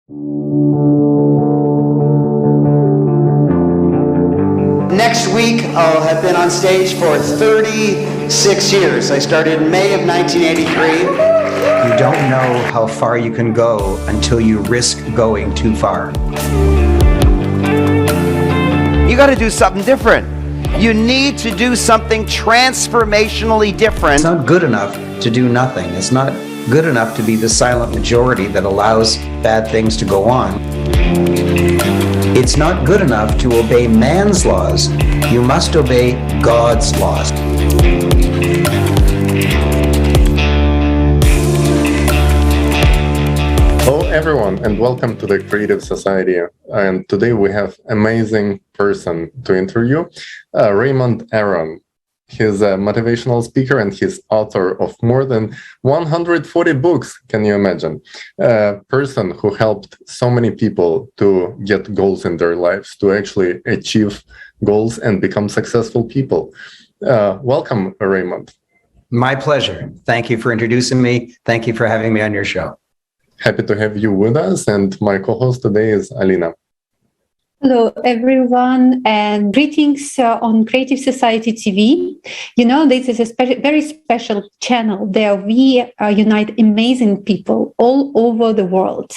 Next week, I'll have been on stage for 36 years. I started in May of 1983. You don't know how far you can go until you risk going too far. You got to do something different. You need to do something transformationally different. It's not good enough to do nothing. It's not good enough to be the silent majority that allows bad things to go on. It's not good enough to obey man's laws. You must obey God's laws. Hello everyone and welcome to the Creative Society. And today we have amazing person to interview, Raymond Aaron. He's a motivational speaker and he's author of more than 140 books. Can you imagine? A person who helped so many people to get goals in their lives, to actually achieve goals and become successful people. Welcome, Raymond. My pleasure. Thank you for introducing me. Thank you for having me on your show. Happy to have you with us. And my co-host today is Alina. Hello, everyone, and greetings on Creative Society TV. You know, this is a very special channel. There we unite amazing people all over the world.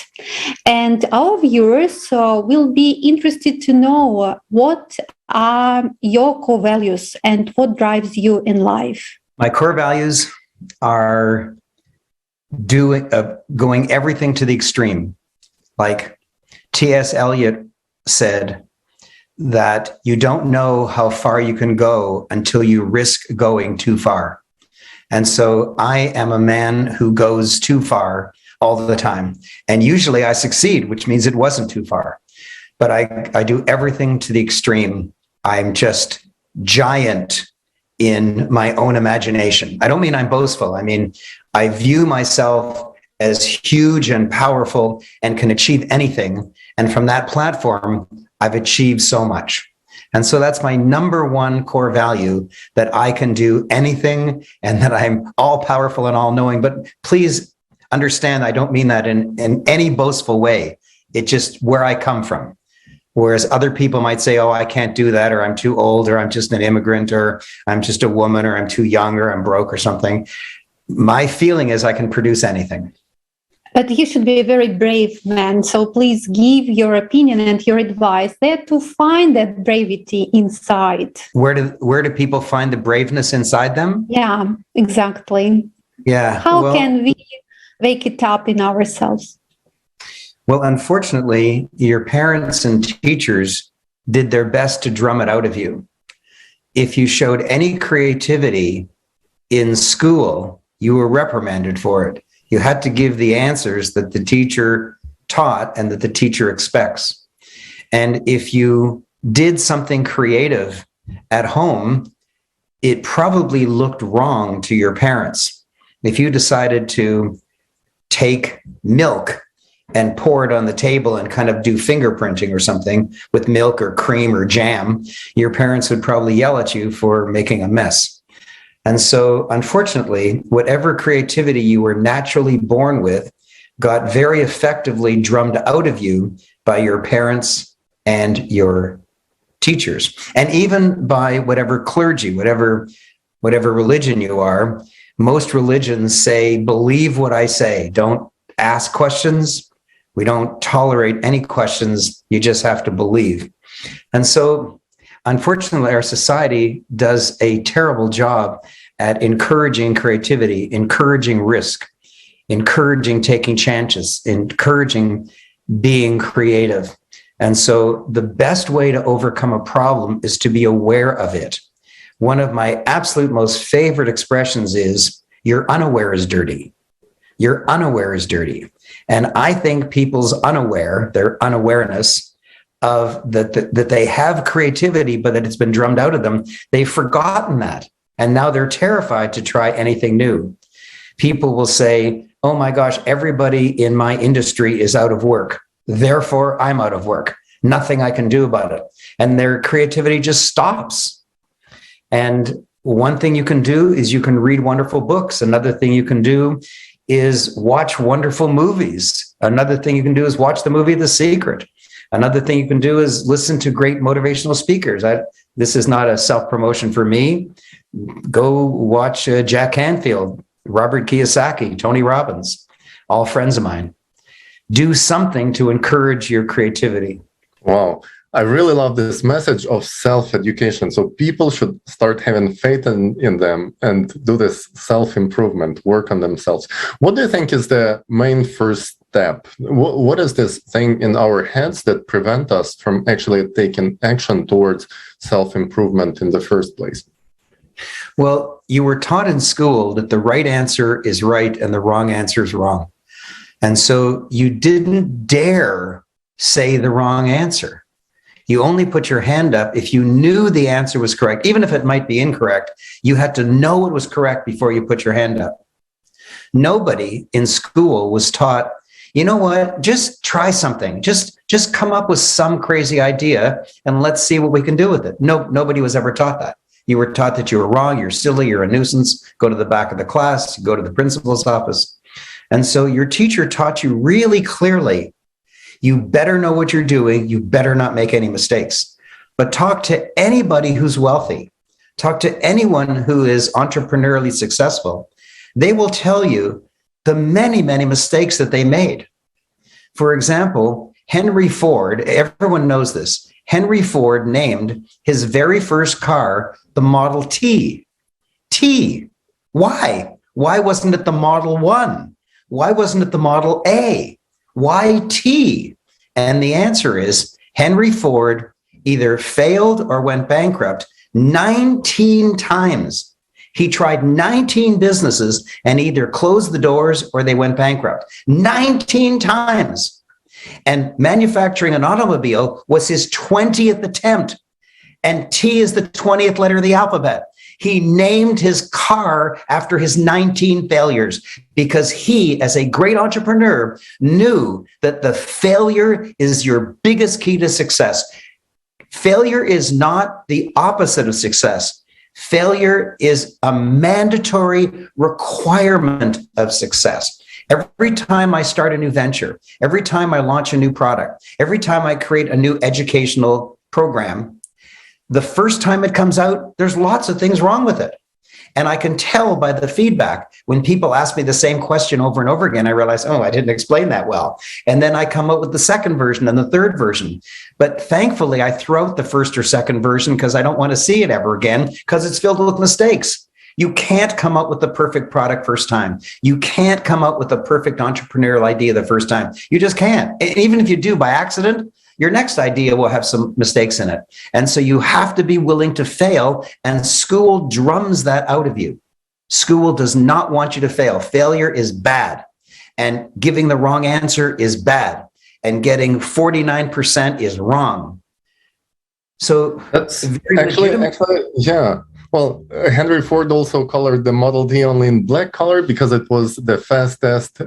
And our viewers will be interested to know what are your core values and what drives you in life. My core values are going everything to the extreme. Like T.S. Eliot said that you don't know how far you can go until you risk going too far. And so I am a man who goes too far all the time. And usually I succeed, which means it wasn't too far. But I do everything to the extreme. I'm just giant in my own imagination. I don't mean I'm boastful. I mean, I view myself as huge and powerful and can achieve anything. And from that platform, I've achieved so much. And so that's my number one core value, that I can do anything and that I'm all powerful and all knowing. But please understand, I don't mean that in any boastful way. It's just where I come from. Whereas other people might say, oh, I can't do that, or I'm too old, or I'm just an immigrant, or I'm just a woman, or I'm too young, or I'm broke or something. My feeling is I can produce anything. But you should be a very brave man. So please give your opinion and your advice there to find that bravity inside. Where do people find the braveness inside them? Yeah, exactly. Yeah. How can we wake it up in ourselves? Well, unfortunately, your parents and teachers did their best to drum it out of you. If you showed any creativity in school, you were reprimanded for it. You had to give the answers that the teacher taught and that the teacher expects. And if you did something creative at home, it probably looked wrong to your parents. If you decided to take milk and pour it on the table and kind of do fingerprinting or something with milk or cream or jam, your parents would probably yell at you for making a mess. And so, unfortunately, whatever creativity you were naturally born with got very effectively drummed out of you by your parents and your teachers, and even by whatever clergy, whatever religion you are. Most religions say, believe what I say. Don't ask questions. We don't tolerate any questions. You just have to believe. And so, unfortunately, our society does a terrible job at encouraging creativity, encouraging risk, encouraging taking chances, encouraging being creative. And so the best way to overcome a problem is to be aware of it. One of my absolute most favorite expressions is, your unaware is dirty. Your unaware is dirty. And I think people's their unawareness of that they have creativity, but that it's been drummed out of them, they've forgotten that. And now they're terrified to try anything new. People will say, oh my gosh, everybody in my industry is out of work. Therefore, I'm out of work. Nothing I can do about it. And their creativity just stops. And one thing you can do is you can read wonderful books. Another thing you can do is watch wonderful movies. Another thing you can do is watch the movie The Secret. Another thing you can do is listen to great motivational speakers. This is not a self-promotion for me. Go watch Jack Canfield, Robert Kiyosaki, Tony Robbins, all friends of mine. Do something to encourage your creativity. Wow. I really love this message of self-education. So people should start having faith in them and do this self-improvement, work on themselves. What do you think is the main first step? What is this thing in our heads that prevent us from actually taking action towards self-improvement in the first place? Well, you were taught in school that the right answer is right and the wrong answer is wrong. And so you didn't dare say the wrong answer. You only put your hand up if you knew the answer was correct. Even if it might be incorrect, you had to know it was correct before you put your hand up. Nobody in school was taught, you know what, just try something. Just come up with some crazy idea and let's see what we can do with it. Nobody was ever taught that. You were taught that you were wrong, you're silly, you're a nuisance, go to the back of the class, go to the principal's office. And so your teacher taught you really clearly, you better know what you're doing. You better not make any mistakes. But talk to anybody who's wealthy. Talk to anyone who is entrepreneurially successful. They will tell you the many, many mistakes that they made. For example, Henry Ford, everyone knows this. Henry Ford named his very first car the Model T. T. Why? Why wasn't it the Model 1? Why wasn't it the Model A? Why T? And the answer is Henry Ford either failed or went bankrupt 19 times. He tried 19 businesses and either closed the doors or they went bankrupt 19 times. And manufacturing an automobile was his 20th attempt. And T is the 20th letter of the alphabet. He named his car after his 19 failures because he, as a great entrepreneur, knew that the failure is your biggest key to success. Failure is not the opposite of success. Failure is a mandatory requirement of success. Every time I start a new venture, every time I launch a new product, every time I create a new educational program, the first time it comes out, there's lots of things wrong with it. And I can tell by the feedback when people ask me the same question over and over again, I realize, oh, I didn't explain that well. And then I come up with the second version and the third version. But thankfully, I throw out the first or second version because I don't want to see it ever again because it's filled with mistakes. You can't come up with the perfect product first time. You can't come up with a perfect entrepreneurial idea the first time. You just can't. And even if you do by accident, your next idea will have some mistakes in it. And so you have to be willing to fail, and school drums that out of you. School does not want you to fail. Failure is bad, and giving the wrong answer is bad, and getting 49% is wrong. So that's actually, yeah. Well, Henry Ford also colored the Model T only in black color because it was the fastest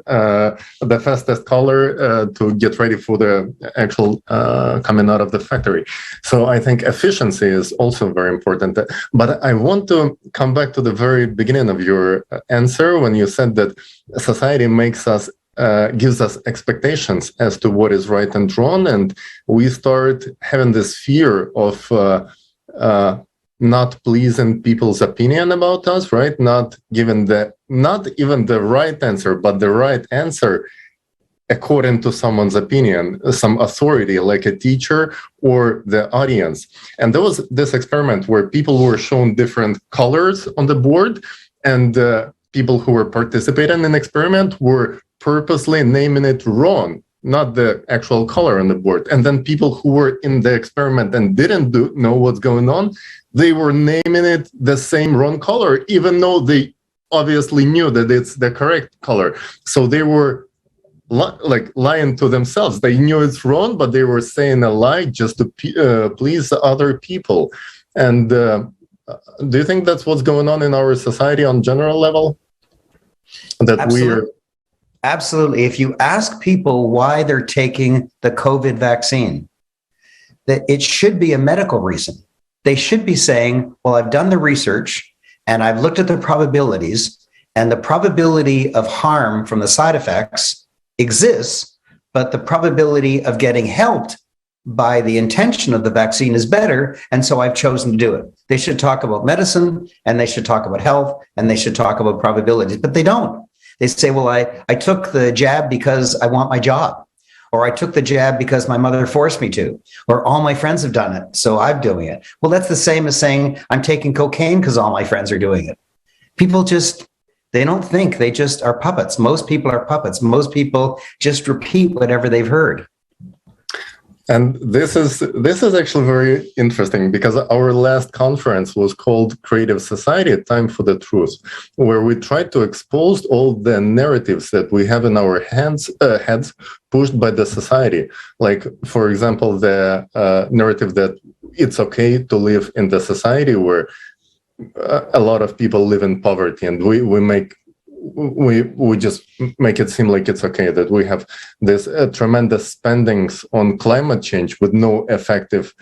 color to get ready for the actual coming out of the factory. So I think efficiency is also very important. But I want to come back to the very beginning of your answer when you said that society makes us gives us expectations as to what is right and wrong, and we start having this fear of not pleasing people's opinion about us, right? Not even the right answer, but the right answer according to someone's opinion, some authority like a teacher or the audience. And there was this experiment where people were shown different colors on the board, and people who were participating in the experiment were purposely naming it wrong, not the actual color on the board. And then people who were in the experiment and didn't know what's going on, they were naming it the same wrong color, even though they obviously knew that it's the correct color. So they were lying to themselves. They knew it's wrong, but they were saying a lie just to please other people. And do you think that's what's going on in our society on general level? That Absolutely. If you ask people why they're taking the COVID vaccine, that it should be a medical reason. They should be saying, well, I've done the research and I've looked at the probabilities And the probability of harm from the side effects exists, but the probability of getting helped by the intention of the vaccine is better. And so I've chosen to do it. They should talk about medicine, and they should talk about health, and they should talk about probabilities, but they don't. They say, well, I took the jab because I want my job, or I took the jab because my mother forced me to, or all my friends have done it, so I'm doing it. Well, that's the same as saying I'm taking cocaine because all my friends are doing it. People just, they don't think, they just are puppets. Most people are puppets. Most people just repeat whatever they've heard. And this is actually very interesting, because our last conference was called Creative Society, Time for the Truth, where we tried to expose all the narratives that we have in our heads pushed by the society. Like, for example, the narrative that it's okay to live in the society where a lot of people live in poverty, and we just make it seem like it's okay that we have this tremendous spendings on climate change with no effective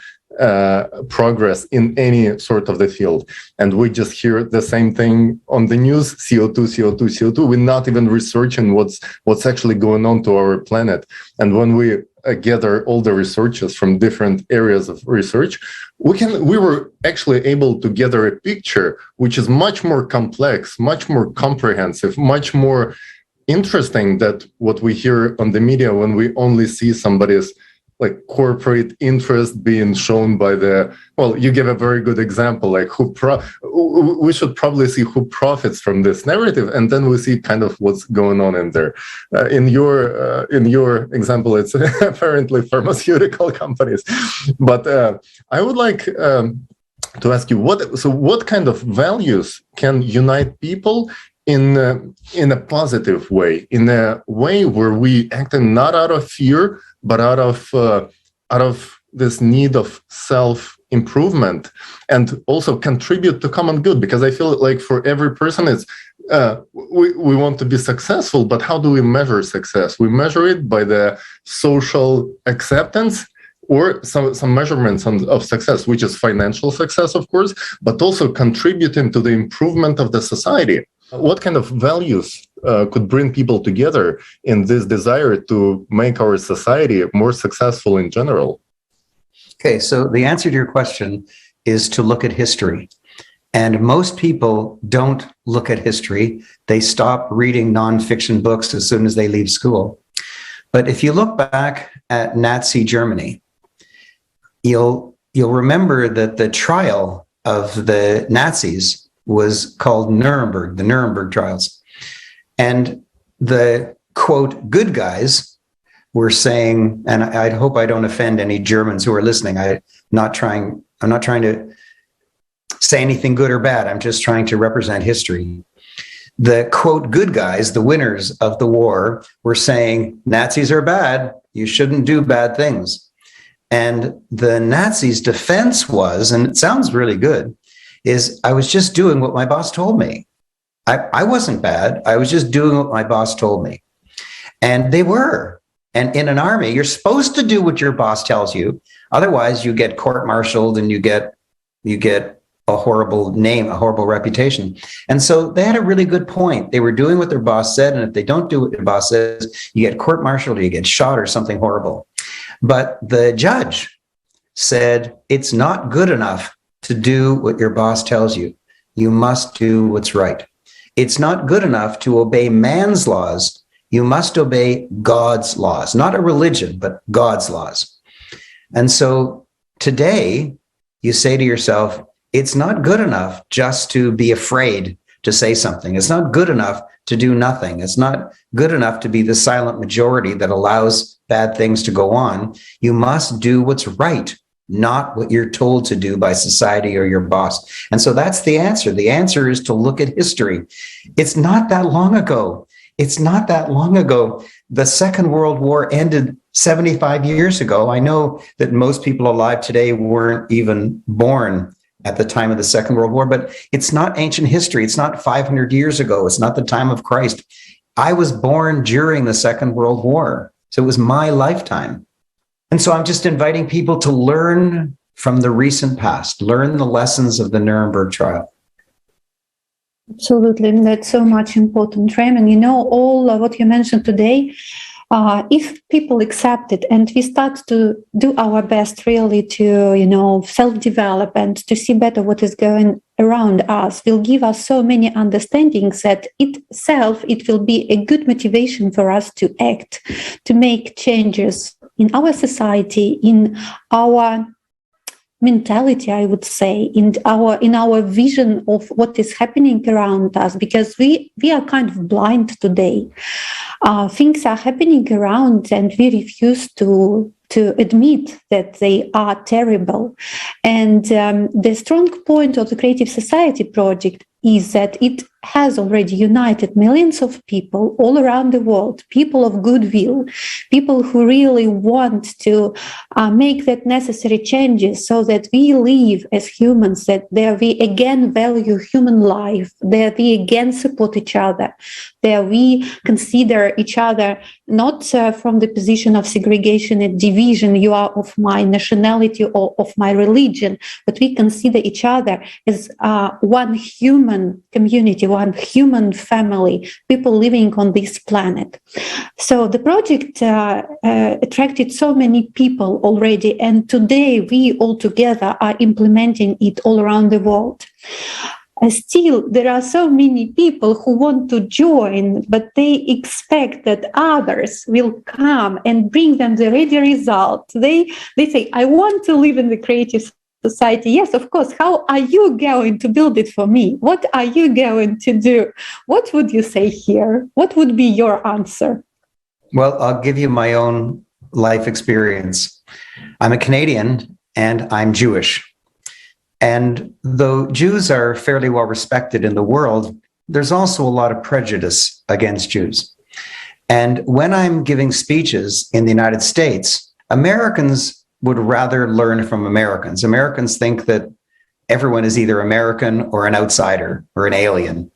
progress in any sort of the field. And we just hear the same thing on the news: CO2, CO2, CO2. We're not even researching what's actually going on to our planet. And when we gather all the researchers from different areas of research, we were actually able to gather a picture which is much more complex, much more comprehensive, much more interesting than what we hear on the media, when we only see somebody's like corporate interest being shown by the, well, you give a very good example, like we should probably see who profits from this narrative, and then we see kind of what's going on in there. In your example, it's apparently pharmaceutical companies. But I would like to ask you, what kind of values can unite people in a positive way, in a way where we act not out of fear, but out of this need of self-improvement, and also contribute to common good? Because I feel like for every person, it's we want to be successful, but how do we measure success? We measure it by the social acceptance, or some measurements of success, which is financial success, of course, but also contributing to the improvement of the society. What kind of values could bring people together in this desire to make our society more successful in general? Okay, so the answer to your question is to look at history. And most people don't look at history. They stop reading nonfiction books as soon as they leave school. But if you look back at Nazi Germany, you'll remember that the trial of the Nazis was called Nuremberg, the Nuremberg trials. And the, quote, good guys were saying, and I hope I don't offend any Germans who are listening. I'm not trying to say anything good or bad. I'm just trying to represent history. The, quote, good guys, the winners of the war, were saying, Nazis are bad. You shouldn't do bad things. And the Nazis' defense was, and it sounds really good, is I was just doing what my boss told me. I wasn't bad. I was just doing what my boss told me. And they were. And in an army, you're supposed to do what your boss tells you. Otherwise, you get court-martialed and you get a horrible name, a horrible reputation. And so they had a really good point. They were doing what their boss said. And if they don't do what their boss says, you get court-martialed or you get shot or something horrible. But the judge said, it's not good enough to do what your boss tells you. You must do what's right. It's not good enough to obey man's laws. You must obey God's laws, not a religion, but God's laws. And so today you say to yourself, it's not good enough just to be afraid to say something. It's not good enough to do nothing. It's not good enough to be the silent majority that allows bad things to go on. You must do what's right, not what you're told to do by society or your boss. And so that's the answer. The answer is to look at history. It's not that long ago. It's not that long ago. The Second World War ended 75 years ago. I know that most people alive today weren't even born at the time of the Second World War, but it's not ancient history. It's not 500 years ago. It's not the time of Christ. I was born during the Second World War. So it was my lifetime. And so I'm just inviting people to learn from the recent past, learn the lessons of the Nuremberg trial. Absolutely. That's so much important, Raymond. You know, all what you mentioned today, if people accept it and we start to do our best really to, self-develop and to see better what is going around us, will give us so many understandings that it will be a good motivation for us to act, to make changes in our society, in our mentality, I would say, in our vision of what is happening around us, because we are kind of blind today. Things are happening around and we refuse to admit that they are terrible. And the strong point of the Creative Society project is that it has already united millions of people all around the world, people of goodwill, people who really want to make that necessary changes so that we live as humans, that there we again value human life, that we again support each other, that we consider each other not from the position of segregation and division, you are of my nationality or of my religion, but we consider each other as one human community, one human family, people living on this planet. So the project attracted so many people already, and today we all together are implementing it all around the world. Still, there are so many people who want to join, but they expect that others will come and bring them the ready result. They say, I want to live in the Creative Society. Yes, of course. How are you going to build it for me? What are you going to do? What would you say here? What would be your answer? Well, I'll give you my own life experience. I'm a Canadian and I'm Jewish. And though Jews are fairly well respected in the world, there's also a lot of prejudice against Jews. And when I'm giving speeches in the United States, Americans would rather learn from Americans. Americans think that everyone is either American or an outsider or an alien.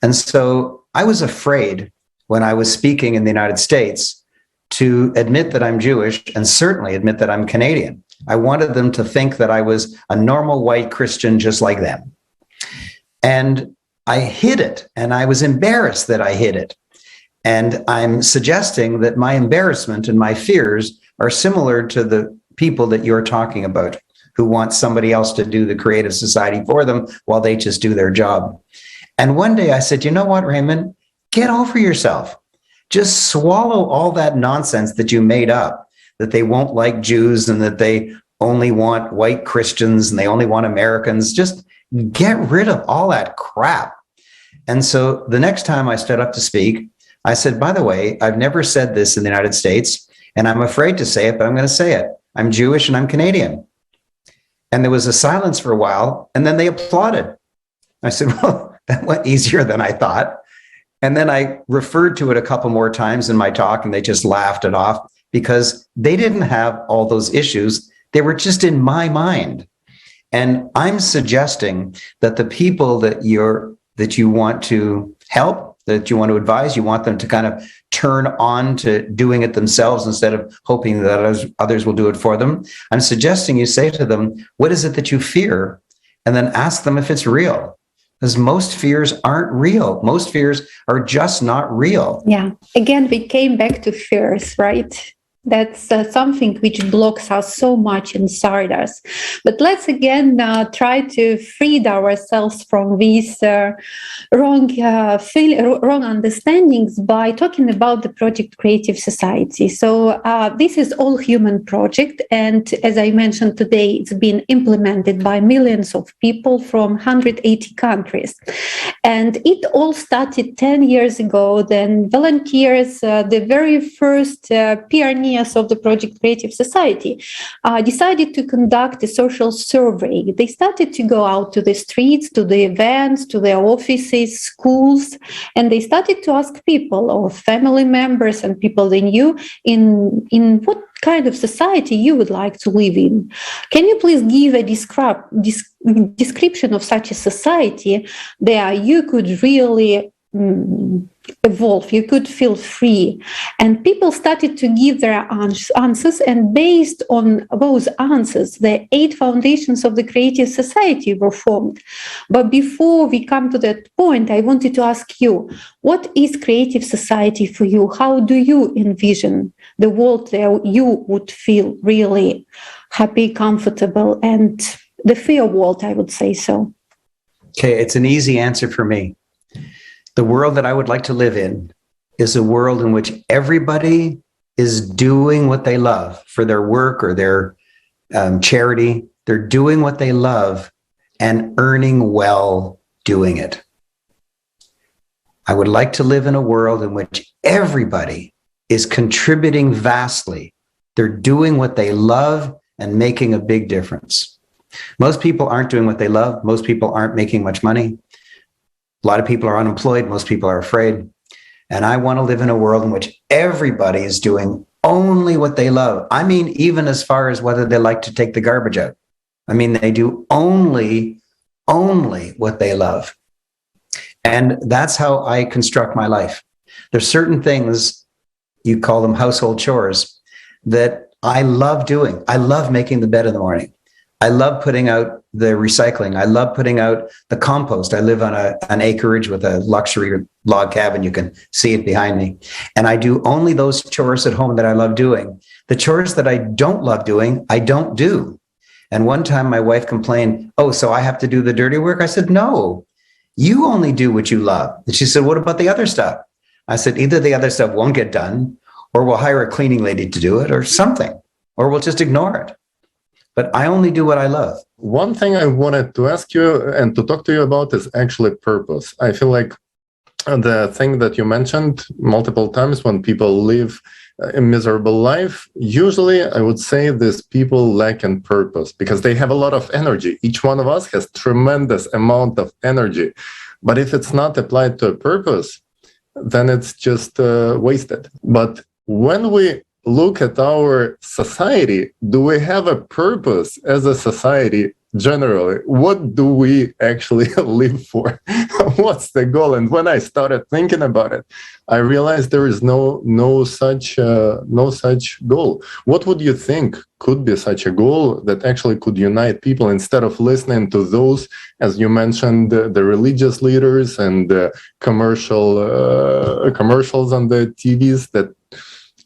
And so I was afraid when I was speaking in the United States to admit that I'm Jewish and certainly admit that I'm Canadian. I wanted them to think that I was a normal white Christian just like them. And I hid it, and I was embarrassed that I hid it. And I'm suggesting that my embarrassment and my fears are similar to the people that you're talking about, who want somebody else to do the Creative Society for them while they just do their job. And one day I said, you know what, Raymond? Get over yourself. Just swallow all that nonsense that you made up, that they won't like Jews and that they only want white Christians and they only want Americans. Just get rid of all that crap. And so the next time I stood up to speak, I said, by the way, I've never said this in the United States, and I'm afraid to say it, but I'm going to say it. I'm Jewish and I'm Canadian. And there was a silence for a while, and then they applauded. I said, well, that went easier than I thought. And then I referred to it a couple more times in my talk, and they just laughed it off because they didn't have all those issues. They were just in my mind. And I'm suggesting that the people that you want to help, that you want to advise, you want them to kind of turn on to doing it themselves instead of hoping that others will do it for them. I'm suggesting you say to them, what is it that you fear? And then ask them if it's real. Because most fears aren't real. Most fears are just not real. Yeah. Again, we came back to fears, right? That's something which blocks us so much inside us. But let's again try to free ourselves from these wrong understandings by talking about the project Creative Society. So this is all human project, and as I mentioned today, it's been implemented by millions of people from 180 countries. And it all started 10 years ago. Then volunteers, the very first pioneers of the project Creative Society, decided to conduct a social survey. They started to go out to the streets, to the events, to their offices, schools, and they started to ask people or family members and people they knew in what kind of society you would like to live in. Can you please give a description of such a society that you could really evolve, you could feel free. And people started to give their answers, and based on those answers, the 8 foundations of the creative society were formed. But before we come to that point, I wanted to ask you, what is creative society for you? How do you envision the world where you would feel really happy, comfortable, and the fair world, I would say so? Okay, it's an easy answer for me. The world that I would like to live in is a world in which everybody is doing what they love for their work or their charity. They're doing what they love and earning well doing it. I would like to live in a world in which everybody is contributing vastly. They're doing what they love and making a big difference. Most people aren't doing what they love. Most people aren't making much money. A lot of people are unemployed. Most people are afraid. And I want to live in a world in which everybody is doing only what they love. I mean, even as far as whether they like to take the garbage out. I mean, they do only what they love. And that's how I construct my life. There's certain things, you call them household chores, that I love doing. I love making the bed in the morning. I love putting out the recycling. I love putting out the compost. I live on an acreage with a luxury log cabin. You can see it behind me. And I do only those chores at home that I love doing. The chores that I don't love doing, I don't do. And one time my wife complained, "Oh, so I have to do the dirty work?" I said, "No, you only do what you love." And she said, "What about the other stuff?" I said, "Either the other stuff won't get done, or we'll hire a cleaning lady to do it, or something, or we'll just ignore it. But I only do what I love." One thing I wanted to ask you and to talk to you about is actually purpose. I feel like the thing that you mentioned multiple times, when people live a miserable life, usually I would say these people lack in purpose because they have a lot of energy. Each one of us has tremendous amount of energy. But if it's not applied to a purpose, then it's just wasted. But when we look at our society, do we have a purpose as a society generally? What do we actually live for? What's the goal? And when I started thinking about it, I realized there is no such goal. What would you think could be such a goal that actually could unite people instead of listening to those, as you mentioned, the religious leaders and the commercials on the TVs that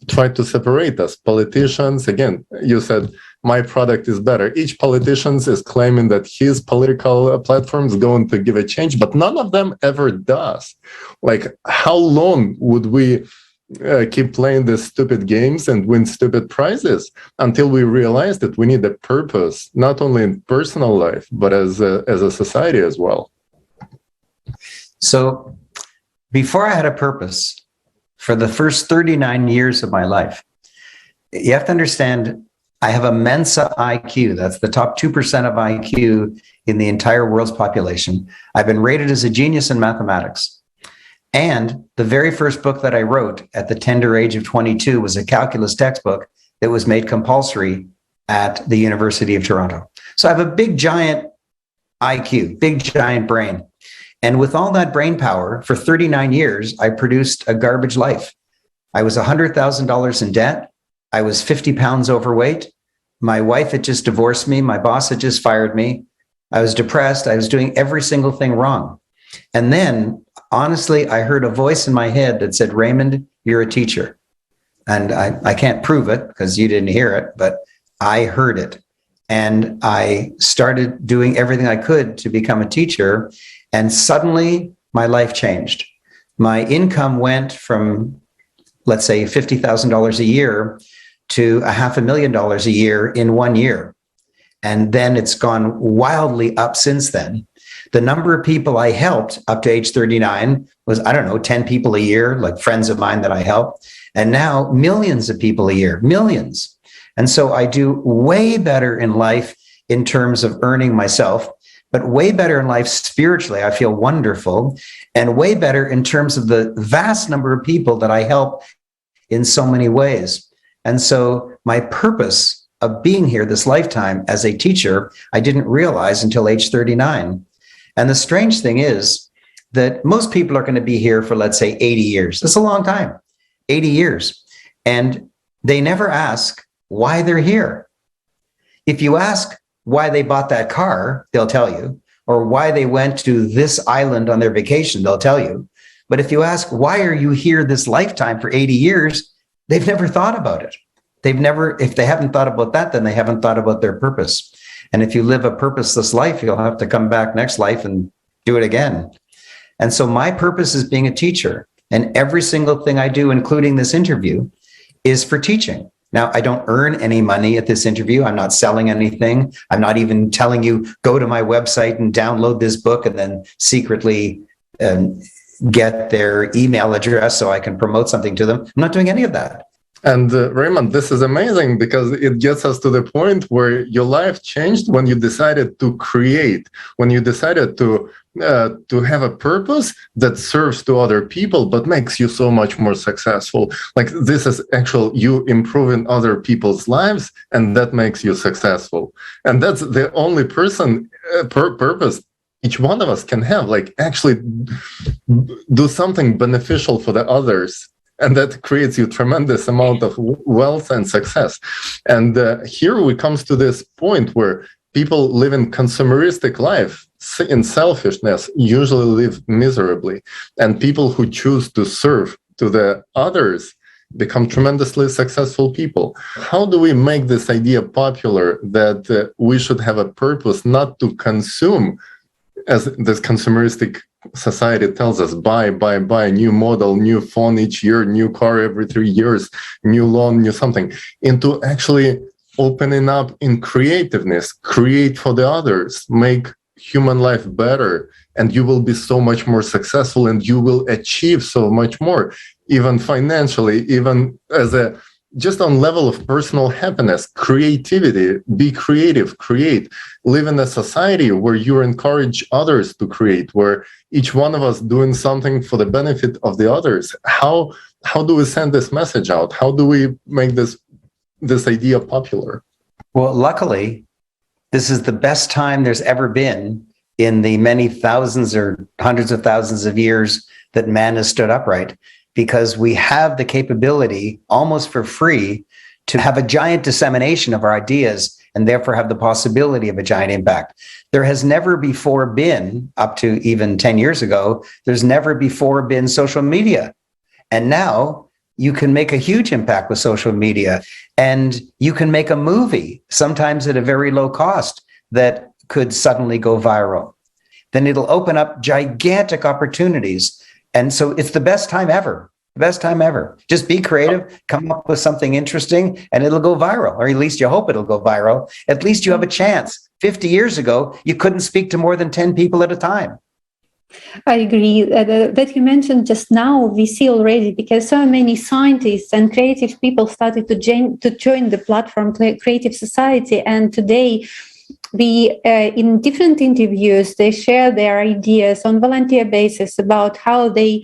try to separate us? Politicians, again, you said my product is better. Each politician is claiming that his political platform is going to give a change, but none of them ever does. Like, how long would we keep playing these stupid games and win stupid prizes until we realize that we need a purpose, not only in personal life, but as a society as well? So before I had a purpose, for the first 39 years of my life, you have to understand, I have a Mensa IQ. That's the top 2% of IQ in the entire world's population. I've been rated as a genius in mathematics. And the very first book that I wrote at the tender age of 22 was a calculus textbook that was made compulsory at the University of Toronto. So I have a big, giant IQ, big, giant brain. And with all that brain power, for 39 years, I produced a garbage life. I was $100,000 in debt. I was 50 pounds overweight. My wife had just divorced me. My boss had just fired me. I was depressed. I was doing every single thing wrong. And then, honestly, I heard a voice in my head that said, "Raymond, you're a teacher." And I can't prove it because you didn't hear it, but I heard it. And I started doing everything I could to become a teacher. And suddenly my life changed. My income went from, let's say, $50,000 a year to $500,000 a year in 1 year. And then it's gone wildly up since then. The number of people I helped up to age 39 was, 10 people a year, like friends of mine that I helped. And now millions of people a year, millions. And so I do way better in life in terms of earning myself, but way better in life spiritually. I feel wonderful, and way better in terms of the vast number of people that I help in so many ways. And so my purpose of being here this lifetime as a teacher, I didn't realize until age 39. And the strange thing is, that most people are going to be here for, let's say, 80 years. That's a long time, 80 years. And they never ask why they're here. If you ask why they bought that car, they'll tell you, or why they went to this island on their vacation, they'll tell you. But if you ask, why are you here this lifetime for 80 years, they've never thought about it. If they haven't thought about that, then they haven't thought about their purpose. And if you live a purposeless life, you'll have to come back next life and do it again. And so my purpose is being a teacher. And every single thing I do, including this interview, is for teaching. Now, I don't earn any money at this interview. I'm not selling anything. I'm not even telling you, go to my website and download this book and then secretly get their email address so I can promote something to them. I'm not doing any of that. And Raymond, this is amazing because it gets us to the point where your life changed when you decided to create, when you decided to have a purpose that serves to other people, but makes you so much more successful. Like this is actual you improving other people's lives, and that makes you successful. And that's the only purpose each one of us can have, like actually do something beneficial for the others. And that creates you tremendous amount of wealth and success. And here we comes to this point where people live in consumeristic life, in selfishness, usually live miserably. And people who choose to serve to the others become tremendously successful people. How do we make this idea popular that we should have a purpose not to consume, as this consumeristic society tells us, buy, new model, new phone each year, new car every 3 years, new loan, new something, into actually opening up in creativeness, create for the others, make human life better, and you will be so much more successful and you will achieve so much more, even financially, even as a just on level of personal happiness, creativity, be creative, create, live in a society where you encourage others to create, where each one of us doing something for the benefit of the others. How do we send this message out? How do we make this idea popular? Well, luckily, this is the best time there's ever been in the many thousands or hundreds of thousands of years that man has stood upright, because we have the capability almost for free to have a giant dissemination of our ideas and therefore have the possibility of a giant impact. There has never before been, up to even 10 years ago, there's never before been social media. And now you can make a huge impact with social media, and you can make a movie, sometimes at a very low cost, that could suddenly go viral. Then it'll open up gigantic opportunities. And so it's the best time ever. The best time ever. Just be creative, come up with something interesting, and it'll go viral, or at least you hope it'll go viral. At least you have a chance. 50 years ago, you couldn't speak to more than 10 people at a time. I agree. That you mentioned just now, we see already, because so many scientists and creative people started to join the platform Creative Society, and today in different interviews, they share their ideas on volunteer basis about how they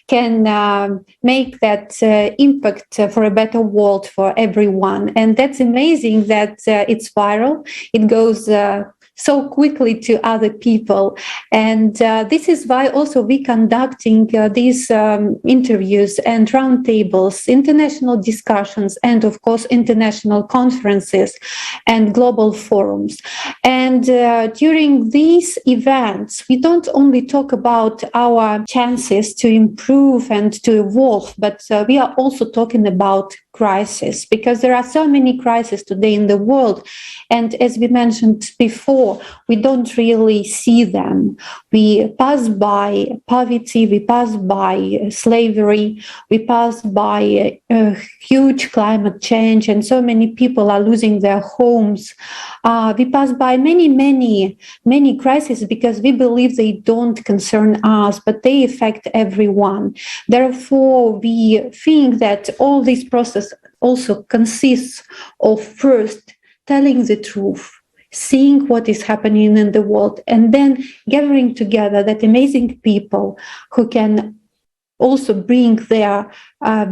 can make that impact for a better world for everyone. And that's amazing that it's viral. It goes so quickly to other people. And this is why also we conducting these interviews and roundtables, international discussions, and of course, international conferences and global forums. And during these events, we don't only talk about our chances to improve and to evolve, but we are also talking about crisis, because there are so many crises today in the world. And as we mentioned before, we don't really see them. We pass by poverty, we pass by slavery, we pass by huge climate change, and so many people are losing their homes. We pass by many crises because we believe they don't concern us, but they affect everyone. Therefore, we think that all this process also consists of first telling the truth, seeing what is happening in the world, and then gathering together that amazing people who can also bring their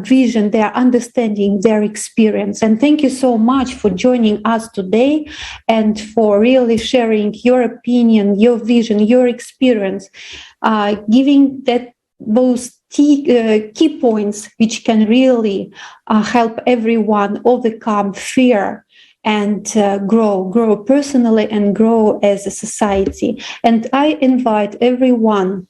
vision, their understanding, their experience. And thank you so much for joining us today and for really sharing your opinion, your vision, your experience, giving that those key points which can really help everyone overcome fear and grow personally and grow as a society. And I invite everyone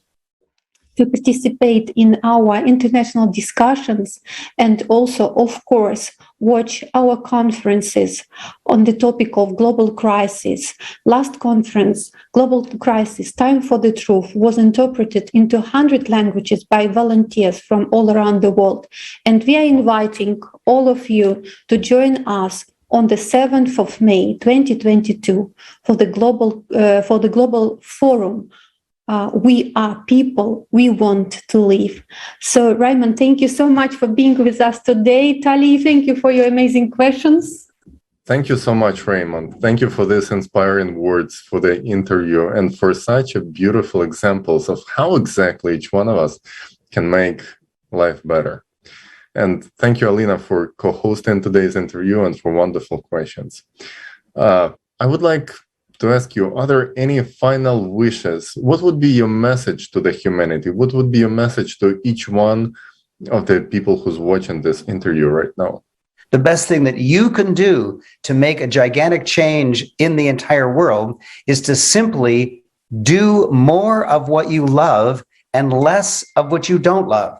to participate in our international discussions and also, of course, watch our conferences on the topic of global crisis. Last conference, Global Crisis, Time for the Truth, was interpreted into 100 languages by volunteers from all around the world. And we are inviting all of you to join us on the 7th of May, 2022, for the global forum. We are people, we want to live. So Raymond, thank you so much for being with us today. Tali, thank you for your amazing questions. Thank you so much, Raymond. Thank you for these inspiring words for the interview and for such a beautiful examples of how exactly each one of us can make life better. And thank you, Alina, for co-hosting today's interview and for wonderful questions. I would like to ask you, are there any final wishes? What would be your message to the humanity? What would be your message to each one of the people who's watching this interview right now? The best thing that you can do to make a gigantic change in the entire world is to simply do more of what you love and less of what you don't love.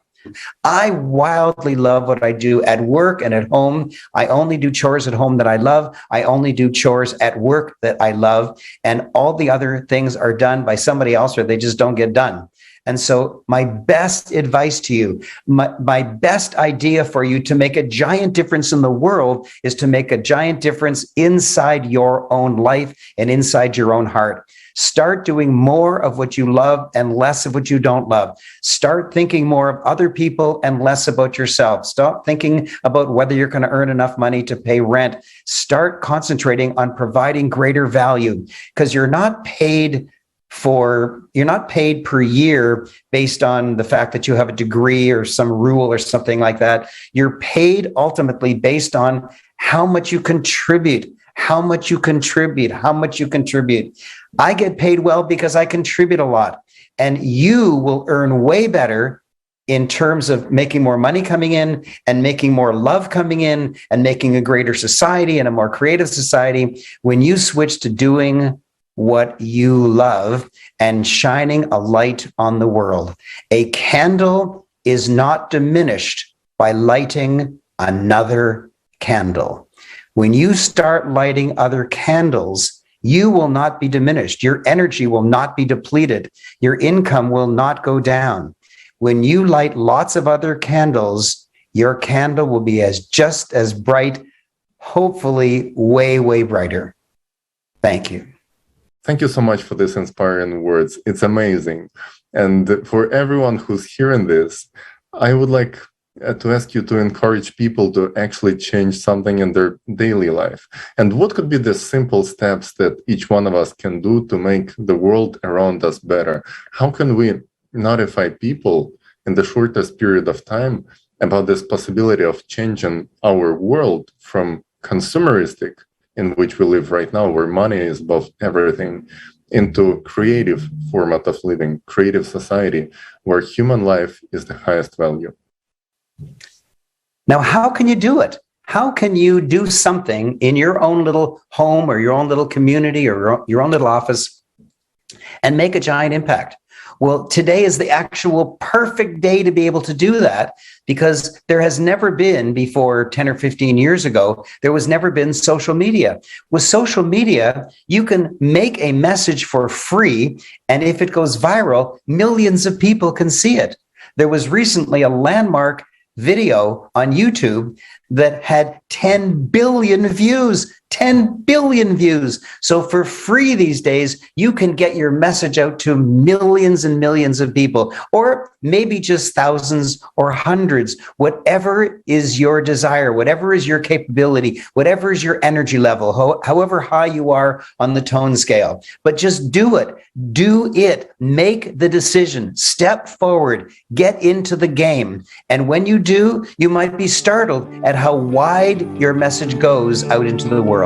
I wildly love what I do at work and at home. I only do chores at home that I love. I only do chores at work that I love. And all the other things are done by somebody else or they just don't get done. And so my best advice to you, my best idea for you to make a giant difference in the world is to make a giant difference inside your own life and inside your own heart. Start doing more of what you love and less of what you don't love. Start thinking more of other people and less about yourself. Stop thinking about whether you're going to earn enough money to pay rent. Start concentrating on providing greater value, because you're not paid per year based on the fact that you have a degree or some rule or something like that. You're paid ultimately based on how much you contribute, how much you contribute. I get paid well because I contribute a lot, and you will earn way better in terms of making more money coming in and making more love coming in and making a greater society and a more creative society when you switch to doing what you love and shining a light on the world. A candle is not diminished by lighting another candle. When you start lighting other candles, you will not be diminished. Your energy will not be depleted. Your income will not go down. When you light lots of other candles, your candle will be just as bright, hopefully way, way brighter. Thank you. Thank you so much for these inspiring words. It's amazing. And for everyone who's hearing this, I would like to ask you to encourage people to actually change something in their daily life. And what could be the simple steps that each one of us can do to make the world around us better? How can we notify people in the shortest period of time about this possibility of changing our world from consumeristic, in which we live right now, where money is above everything, into creative format of living, creative society, where human life is the highest value? Now, how can you do it? How can you do something in your own little home or your own little community or your own little office and make a giant impact? Well, today is the actual perfect day to be able to do that, because there has never been before 10 or 15 years ago, there was never been social media. With social media, you can make a message for free, and if it goes viral, millions of people can see it. There was recently a landmark video on YouTube that had 10 billion views. 10 billion views. So for free these days, you can get your message out to millions and millions of people, or maybe just thousands or hundreds, whatever is your desire, whatever is your capability, whatever is your energy level, however high you are on the tone scale. But just do it. Do it. Make the decision. Step forward. Get into the game. And when you do, you might be startled at how wide your message goes out into the world.